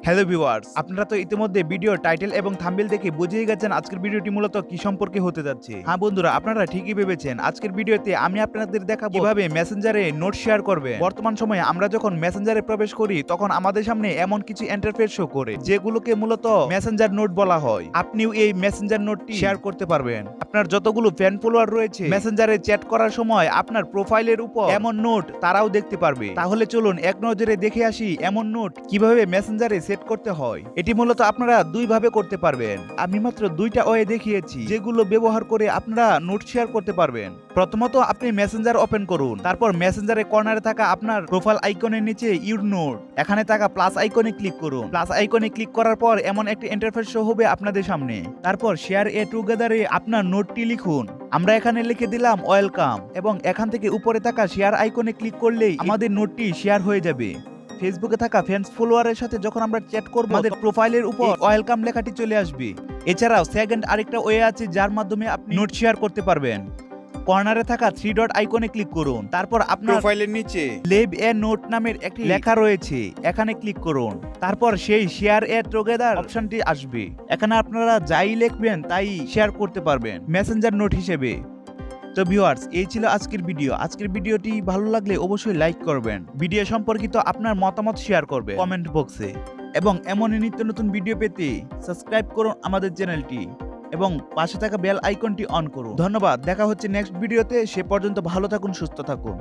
Hello viewers, আপনারা তো ইতিমধ্যে ভিডিও টাইটেল এবং থাম্বনেল দেখে বুঝেই গেছেন আজকের ভিডিওটি মূলত কি সম্পর্কে হতে যাচ্ছে। হ্যাঁ বন্ধুরা, আপনারা ঠিকই ভেবেছেন। আজকের ভিডিওতে আমি আপনাদের দেখাবো কিভাবে মেসেঞ্জারে নোট শেয়ার করবেন। বর্তমান সময়ে আমরা যখন মেসেঞ্জারে প্রবেশ করি তখন আমাদের সামনে এমন কিছু ইন্টারফেস শো করে যেগুলোকে মূলত মেসেঞ্জার নোট বলা হয়। আপনিও এই মেসেঞ্জার নোটটি শেয়ার করতে পারবেন। আপনার যতগুলো ফ্যান ফলোয়ার রয়েছে মেসেঞ্জারে চ্যাট করার সময় আপনার প্রোফাইলের উপর এমন নোট তারাও দেখতে পারবে। তাহলে চলুন এক নজরে দেখে আসি এমন নোট কিভাবে মেসেঞ্জারে সেট করতে হয়। এটি মূলত আপনারা দুই ভাবে করতে পারবেন। আমি মাত্র দুইটা ওয়ে দেখিয়েছি যেগুলো ব্যবহার করে আপনারা নোট শেয়ার করতে পারবেন। প্রথমত আপনি মেসেঞ্জার ওপেন করুন, তারপর মেসেঞ্জারে কর্নারে থাকা আপনার প্রোফাইল আইকনের নিচে ইউর নোট এখানে থাকা প্লাস আইকনে ক্লিক করুন। প্লাস আইকনে ক্লিক করার পর এমন একটি ইন্টারফেস শো হবে আপনাদের সামনে। তারপর শেয়ার এ টুগেদারে আপনার নোটটি লিখুন। আমরা এখানে লিখে দিলাম ওয়েলকাম এবং এখান থেকে উপরে থাকা শেয়ার আইকনে ক্লিক করলেই আমাদের নোটটি শেয়ার হয়ে যাবে। ফেসবুকে থাকা ফ্যান্স ফলোয়ারের সাথে যখন আমরা চ্যাট করব আমাদের প্রোফাইলের উপর ওয়েলকাম লেখাটি চলে আসবে। এছাড়াও সেকেন্ড আরেকটা ওয়ে আছে যার মাধ্যমে আপনি নোট শেয়ার করতে পারবেন। কর্নারে থাকা 3 ডট আইকনে ক্লিক করুন, তারপর আপনার প্রোফাইলের নিচে লিভ এ নোট নামের একটি লেখা রয়েছে, এখানে ক্লিক করুন। তারপর সেই শেয়ার এ টুগেদার অপশনটি আসবে। এখানে আপনারা যাই লিখবেন তাই শেয়ার করতে পারবেন মেসেঞ্জার নোট হিসেবে। তো ভিউয়ার্স, এই ছিল আজকের ভিডিও। আজকের ভিডিওটি ভালো লাগলে অবশ্যই লাইক করবেন, ভিডিও সম্পর্কিত আপনার মতামত শেয়ার করবেন কমেন্ট বক্সে, এবং এমনই নিত্য নতুন ভিডিও পেতে সাবস্ক্রাইব করুন আমাদের চ্যানেলটি এবং পাশে থাকা বেল আইকনটি অন করুন। ধন্যবাদ, দেখা হচ্ছে নেক্সট ভিডিওতে। সে পর্যন্ত ভালো থাকুন, সুস্থ থাকুন।